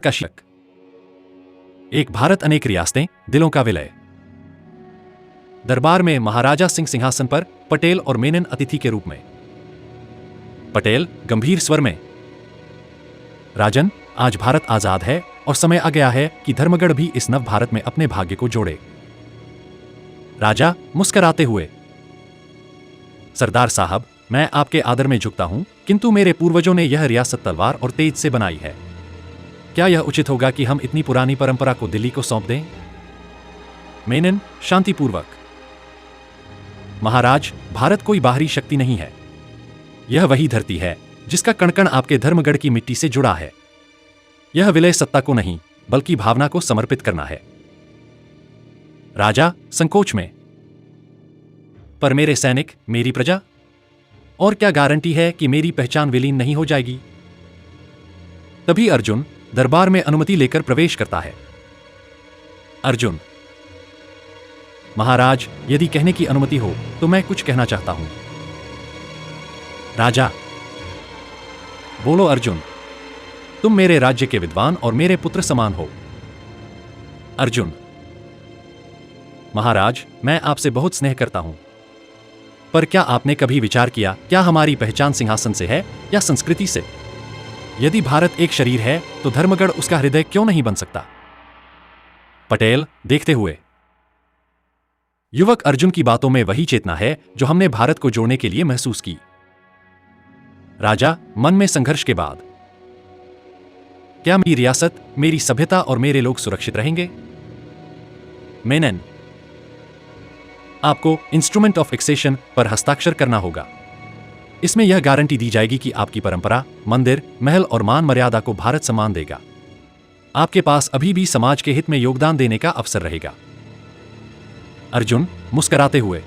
का शीर्षक। एक भारत अनेक रियासतें, दिलों का विलय। दरबार में महाराजा सिंह सिंहासन पर, पटेल और मेनन अतिथि के रूप में। पटेल गंभीर स्वर में, राजन, आज भारत आजाद है और समय आ गया है कि धर्मगढ़ भी इस नव भारत में अपने भाग्य को जोड़े। राजा मुस्कुराते हुए, सरदार साहब, मैं आपके आदर में झुकता हूं, किंतु मेरे पूर्वजों ने यह रियासत तलवार और तेज से बनाई है। क्या यह उचित होगा कि हम इतनी पुरानी परंपरा को दिल्ली को सौंप दें? मेनन शांतिपूर्वक, महाराज, भारत कोई बाहरी शक्ति नहीं है। यह वही धरती है जिसका कण-कण आपके धर्मगढ़ की मिट्टी से जुड़ा है। यह विलय सत्ता को नहीं, बल्कि भावना को समर्पित करना है। राजा संकोच में, पर मेरे सैनिक, मेरी प्रजा, और क्या गारंटी है कि मेरी पहचान विलीन नहीं हो जाएगी? तभी अर्जुन दरबार में अनुमति लेकर प्रवेश करता है। अर्जुन, महाराज, यदि कहने की अनुमति हो तो मैं कुछ कहना चाहता हूं। राजा, बोलो अर्जुन, तुम मेरे राज्य के विद्वान और मेरे पुत्र समान हो। अर्जुन, महाराज, मैं आपसे बहुत स्नेह करता हूं, पर क्या आपने कभी विचार किया, क्या हमारी पहचान सिंहासन से है या संस्कृति से? यदि भारत एक शरीर है तो धर्मगढ़ उसका हृदय क्यों नहीं बन सकता? पटेल देखते हुए, युवक अर्जुन की बातों में वही चेतना है जो हमने भारत को जोड़ने के लिए महसूस की। राजा मन में संघर्ष के बाद, क्या मेरी रियासत, मेरी सभ्यता और मेरे लोग सुरक्षित रहेंगे? मेनन, आपको इंस्ट्रूमेंट ऑफ एक्सेशन पर हस्ताक्षर करना होगा। इसमें यह गारंटी दी जाएगी कि आपकी परंपरा, मंदिर, महल और मान मर्यादा को भारत सम्मान देगा। आपके पास अभी भी समाज के हित में योगदान देने का अवसर रहेगा। अर्जुन मुस्कुराते हुए,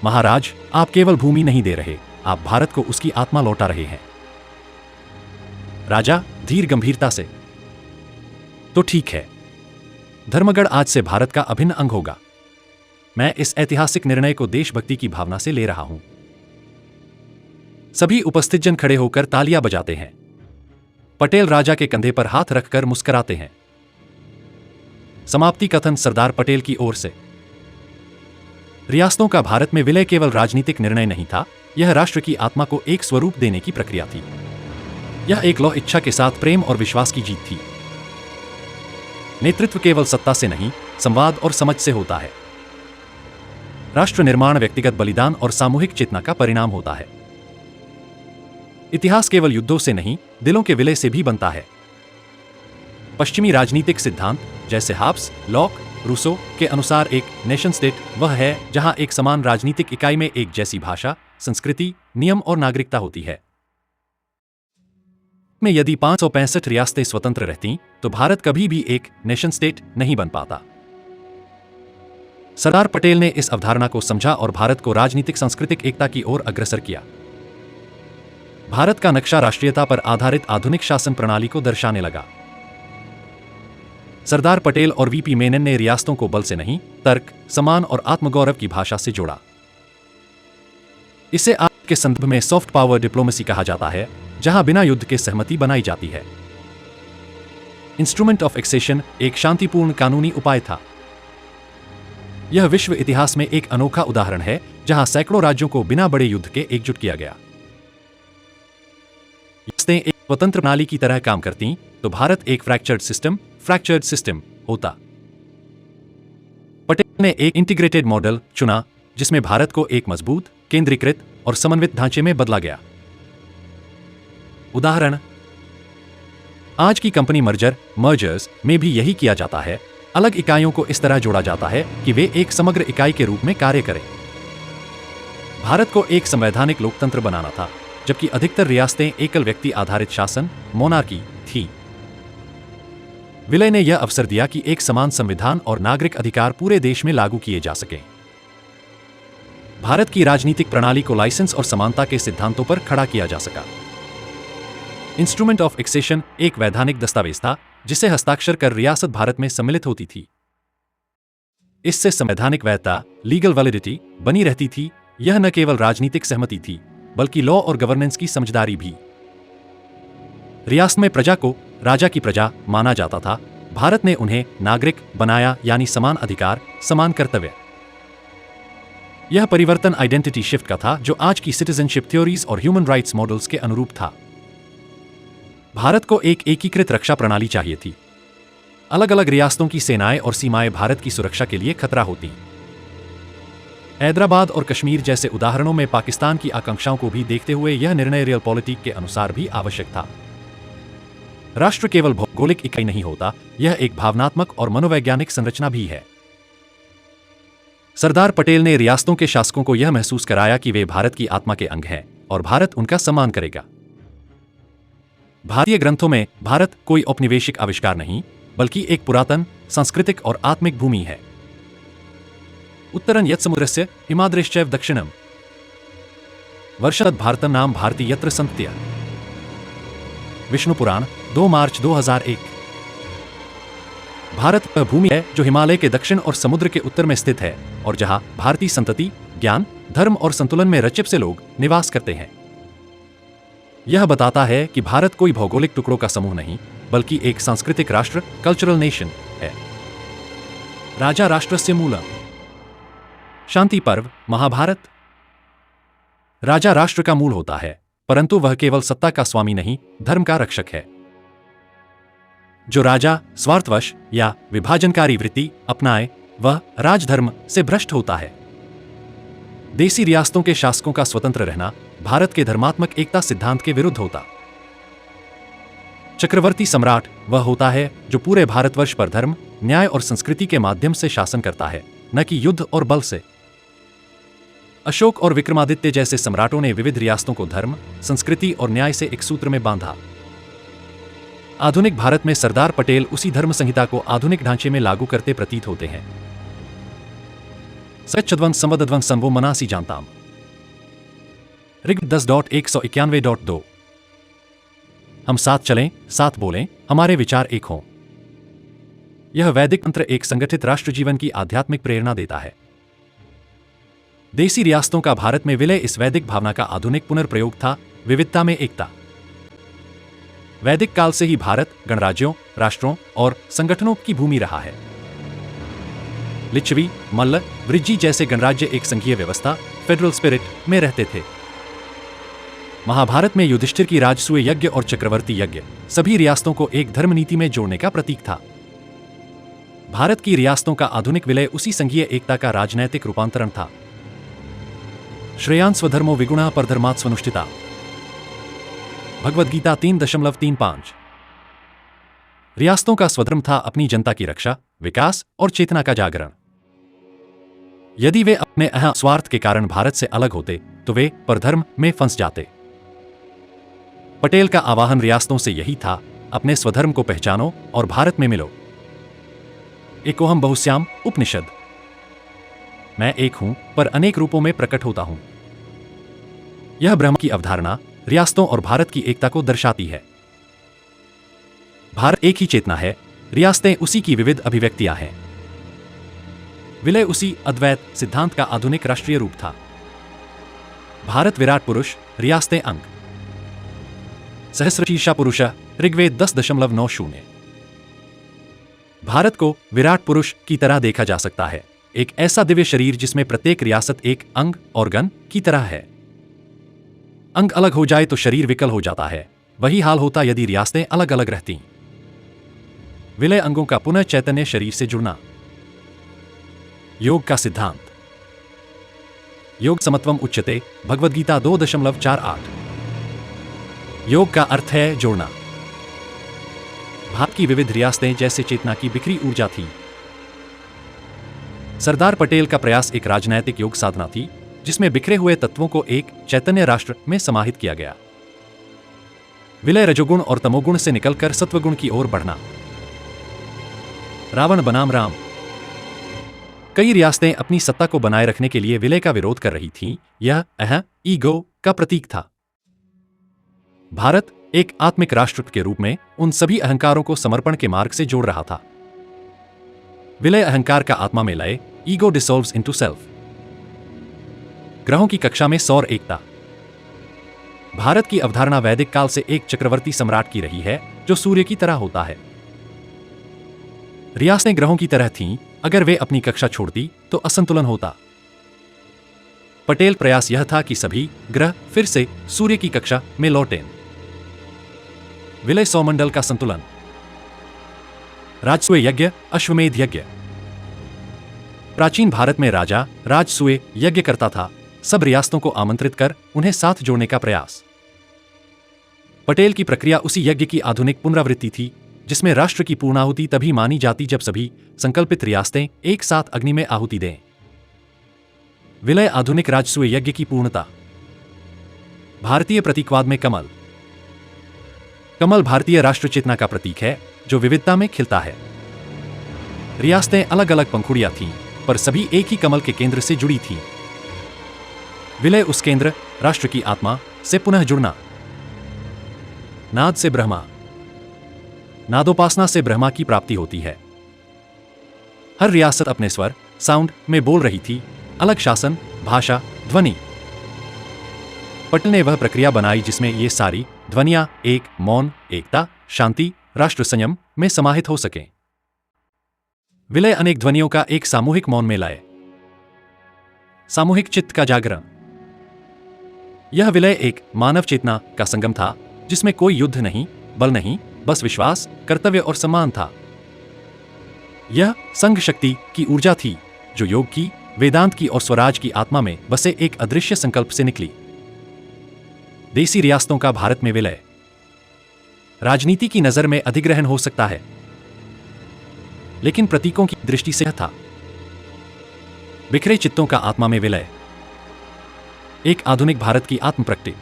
महाराज, आप केवल भूमि नहीं दे रहे, आप भारत को उसकी आत्मा लौटा रहे हैं। राजा धीर गंभीरता से, तो ठीक है, धर्मगढ़ आज से भारत का अभिन्न अंग होगा। मैं इस ऐतिहासिक निर्णय को देशभक्ति की भावना से ले रहा हूं। सभी उपस्थित जन खड़े होकर तालियां बजाते हैं। पटेल राजा के कंधे पर हाथ रखकर मुस्कुराते हैं। समाप्ति कथन सरदार पटेल की ओर से, रियासतों का भारत में विलय केवल राजनीतिक निर्णय नहीं था, यह राष्ट्र की आत्मा को एक स्वरूप देने की प्रक्रिया थी। यह एक लौह इच्छा के साथ प्रेम और विश्वास की जीत थी। नेतृत्व केवल सत्ता से नहीं, संवाद और समझ से होता है। राष्ट्र निर्माण व्यक्तिगत बलिदान और सामूहिक चेतना का परिणाम होता है। इतिहास केवल युद्धों से नहीं, दिलों के विलय से भी बनता है। पश्चिमी राजनीतिक सिद्धांत जैसे हाब्स, लॉक, रूसो के अनुसार एक नेशन स्टेट वह है जहां एक समान राजनीतिक इकाई में एक जैसी भाषा, संस्कृति, नियम और नागरिकता होती है। में यदि 565 रियासतें स्वतंत्र रहतीं, तो भारत कभी भी एक नेशन स्टेट नहीं बन पाता। सरदार पटेल ने इस अवधारणा को समझा और भारत को राजनीतिक सांस्कृतिक एकता की ओर अग्रसर किया। भारत का नक्शा राष्ट्रीयता पर आधारित आधुनिक शासन प्रणाली को दर्शाने लगा। सरदार पटेल और वीपी मेनन ने रियासतों को बल से नहीं, तर्क, सम्मान और आत्मगौरव की भाषा से जोड़ा। इसे आज के संदर्भ में सॉफ्ट पावर डिप्लोमेसी कहा जाता है, जहां बिना युद्ध के सहमति बनाई जाती है। इंस्ट्रूमेंट ऑफ एक्सेशन एक शांतिपूर्ण कानूनी उपाय था। यह विश्व इतिहास में एक अनोखा उदाहरण है जहां सैकड़ों राज्यों को बिना बड़े युद्ध के एकजुट किया गया। रियासतें एक स्वतंत्र प्रणाली की तरह काम करती तो भारत एक फ्रैक्चर्ड सिस्टम होता। पटेल ने एक इंटीग्रेटेड मॉडल चुना जिसमें भारत को एक मजबूत, केंद्रीकृत और समन्वित ढांचे में बदला गया। उदाहरण, आज की कंपनी मर्जर्स में भी यही किया जाता है। अलग इकाइयों को इस तरह जोड़ा जाता है कि वे एक समग्र इकाई के रूप में कार्य करें। भारत को एक संवैधानिक लोकतंत्र बनाना था, जबकि अधिकतर रियासतें एकल व्यक्ति आधारित शासन, मोनार्की थी। विलय ने यह अवसर दिया कि एक समान संविधान और नागरिक अधिकार पूरे देश में लागू किए जा सकें। भारत की राजनीतिक प्रणाली को लाइसेंस और समानता के सिद्धांतों पर खड़ा किया जा सका। इंस्ट्रूमेंट ऑफ एक्सेशन एक वैधानिक दस्तावेज था जिसे हस्ताक्षर कर रियासत भारत में सम्मिलित होती थी। इससे संवैधानिक वैधता, लीगल वैलिडिटी बनी रहती थी। यह न केवल राजनीतिक सहमति थी, बल्कि लॉ और गवर्नेंस की समझदारी भी। रियासत में प्रजा को राजा की प्रजा माना जाता था, भारत ने उन्हें नागरिक बनाया, यानी समान अधिकार, समान कर्तव्य। यह परिवर्तन आइडेंटिटी शिफ्ट का था, जो आज की सिटीजनशिप थ्योरीज और ह्यूमन राइट्स मॉडल्स के अनुरूप था। भारत को एक एकीकृत रक्षा प्रणाली चाहिए थी। अलग अलग रियासतों की सेनाएं और सीमाएं भारत की सुरक्षा के लिए खतरा होती। हैदराबाद और कश्मीर जैसे उदाहरणों में पाकिस्तान की आकांक्षाओं को भी देखते हुए यह निर्णय रियल पॉलिटिक के अनुसार भी आवश्यक था। राष्ट्र केवल भौगोलिक इकाई नहीं होता, यह एक भावनात्मक और मनोवैज्ञानिक संरचना भी है। सरदार पटेल ने रियासतों के शासकों को यह महसूस कराया कि वे भारत की आत्मा के अंग हैं और भारत उनका सम्मान करेगा। भारतीय ग्रंथों में भारत कोई औपनिवेशिक आविष्कार नहीं, बल्कि एक पुरातन, सांस्कृतिक और आत्मिक भूमि है। उत्तरं यत्समुद्रस्य हिमाद्रेश्चैव दक्षिणम् वर्षात् भारतं नाम भारती यत्र सन्त्य। विष्णु पुराण 2 मार्च 2001। भारत वह भूमि है जो हिमालय के दक्षिण और समुद्र के उत्तर में स्थित है और जहां भारतीय संतति, ज्ञान, धर्म और संतुलन में रचित से लोग निवास करते हैं। यह बताता है कि भारत कोई भौगोलिक टुकड़ों का समूह नहीं, बल्कि एक सांस्कृतिक राष्ट्र, कल्चरल नेशन है। राजा राष्ट्रस्य मूलम्। शांति पर्व, महाभारत। राजा राष्ट्र का मूल होता है, परंतु वह केवल सत्ता का स्वामी नहीं, धर्म का रक्षक है। जो राजा स्वार्थवश या विभाजनकारी वृत्ति अपनाए, वह राजधर्म से भ्रष्ट होता है। देसी रियासतों के शासकों का स्वतंत्र रहना भारत के धर्मात्मक एकता सिद्धांत के विरुद्ध होता। चक्रवर्ती सम्राट वह होता है जो पूरे भारतवर्ष पर धर्म, न्याय और संस्कृति के माध्यम से शासन करता है, न कि युद्ध और बल से। अशोक और विक्रमादित्य जैसे सम्राटों ने विविध रियासतों को धर्म, संस्कृति और न्याय से एक सूत्र में बांधा। आधुनिक भारत में सरदार पटेल उसी धर्म संहिता को आधुनिक ढांचे में लागू करते प्रतीत होते हैं। सच्चध्वं संवदध्वं संवो मनासी जानताम। ऋग 10.191.2। हम साथ चलें, साथ बोलें, हमारे विचार एक हों। यह वैदिक मंत्र एक संगठित राष्ट्र जीवन की आध्यात्मिक प्रेरणा देता है। देसी रियासतों का भारत में विलय इस वैदिक भावना का आधुनिक पुनर्प्रयोग था, विविधता में एकता। वैदिक काल से ही भारत गणराज्यों, राष्ट्रों और संगठनों की भूमि रहा है। लिच्छवी, मल्ल, वृज्जी जैसे गणराज्य एक संघीय व्यवस्था, फेडरल स्पिरिट में रहते थे। महाभारत में युधिष्ठिर की राजसूय यज्ञ और चक्रवर्ती यज्ञ सभी रियासतों को एक धर्म नीति में जोड़ने का प्रतीक था। भारत की रियासतों का आधुनिक विलय उसी संघीय एकता का राजनैतिक रूपांतरण था। श्रेयान् स्वधर्मो विगुणः परधर्मात् स्वनुष्ठिता। भगवद गीता 3.35। रियासतों का स्वधर्म था अपनी जनता की रक्षा, विकास और चेतना का जागरण। यदि वे अपने अहम स्वार्थ के कारण भारत से अलग होते तो वे परधर्म में फंस जाते। पटेल का आह्वान रियासतों से यही था, अपने स्वधर्म को पहचानो और भारत में मिलो। एकोहम बहुश्याम उपनिषद। मैं एक हूं पर अनेक रूपों में प्रकट होता हूं। यह ब्रह्म की अवधारणा रियासतों और भारत की एकता को दर्शाती है। भारत एक ही चेतना है, रियासतें उसी की विविध अभिव्यक्तियां हैं। विलय उसी अद्वैत सिद्धांत का आधुनिक राष्ट्रीय रूप था। भारत विराट पुरुष, रियासतें अंग। सहस्रशीर्षा पुरुष, ऋग्वेद 10.90। भारत को विराट पुरुष की तरह देखा जा सकता है, एक ऐसा दिव्य शरीर जिसमें प्रत्येक रियासत एक अंग, ऑर्गन की तरह है। अंग अलग हो जाए तो शरीर विकल हो जाता है, वही हाल होता यदि रियासतें अलग अलग रहती। विलय अंगों का पुनः चैतन्य शरीर से जुड़ना। योग का सिद्धांत। योग समत्वम उच्यते, भगवद गीता 2.48। योग का अर्थ है जोड़ना। भारत की विविध रियासतें जैसे चेतना की बिखरी ऊर्जा थी। सरदार पटेल का प्रयास एक राजनैतिक योग साधना थी, जिसमें बिखरे हुए तत्वों को एक चैतन्य राष्ट्र में समाहित किया गया। विलय रजोगुण और तमोगुण से निकलकर सत्वगुण की ओर बढ़ना। रावण बनाम राम। कई रियासतें अपनी सत्ता को बनाए रखने के लिए विलय का विरोध कर रही थीं। यह ईगो का प्रतीक था। भारत एक आत्मिक राष्ट्र के रूप में उन सभी अहंकारों को समर्पण के मार्ग से जोड़ रहा था। विलय अहंकार का आत्मा में लय, ईगो डिसॉल्व्स इनटू सेल्फ। ग्रहों की कक्षा में सौर एकता। भारत की अवधारणा वैदिक काल से एक चक्रवर्ती सम्राट की रही है, जो सूर्य की तरह होता है। रियासतें ग्रहों की तरह थीं, अगर वे अपनी कक्षा छोड़ती तो असंतुलन होता। पटेल प्रयास यह था कि सभी ग्रह फिर से सूर्य की कक्षा में लौटें। विलय सौमंडल का संतुलन। राजसूय यज्ञ, अश्वमेध यज्ञ। प्राचीन भारत में राजा राजसूय यज्ञ करता था, सब रियासतों को आमंत्रित कर उन्हें साथ जोड़ने का प्रयास। पटेल की प्रक्रिया उसी यज्ञ की आधुनिक पुनरावृत्ति थी, जिसमें राष्ट्र की पूर्णाहुति तभी मानी जाती जब सभी संकल्पित रियासतें एक साथ अग्नि में आहुति दें। विलय आधुनिक राजसूय यज्ञ की पूर्णता। भारतीय प्रतीकवाद में कमल। कमल भारतीय राष्ट्र चेतना का प्रतीक है, जो विविधता में खिलता है। रियासतें अलग अलग पंखुड़ियां थीं, पर सभी एक ही कमल के केंद्र से जुड़ी थीं। विलय उस केंद्र, राष्ट्र की आत्मा से पुनः जुड़ना। नाद से ब्रह्मा। नादोपासना से ब्रह्मा की प्राप्ति होती है। हर रियासत अपने स्वर, साउंड में बोल रही थी, अलग शासन, भाषा, ध्वनि। पटेल ने वह प्रक्रिया बनाई जिसमें ये सारी ध्वनियां एक मौन, एकता, शांति, राष्ट्र संयम में समाहित हो सकें। विलय अनेक ध्वनियों का एक सामूहिक मौन में लाए। सामूहिक चित्त का जागरण। यह विलय एक मानव चेतना का संगम था, जिसमें कोई युद्ध नहीं, बल नहीं, बस विश्वास, कर्तव्य और सम्मान था। यह संघ शक्ति की ऊर्जा थी, जो योग की, वेदांत की और स्वराज की आत्मा में बसे एक अदृश्य संकल्प से निकली। देसी रियासतों का भारत में विलय। राजनीति की नजर में अधिग्रहण हो सकता है, लेकिन प्रतीकों की दृष्टि से था। बिखरे चित्तों का आत्मा में विलय। एक आधुनिक भारत की आत्म प्रकटी।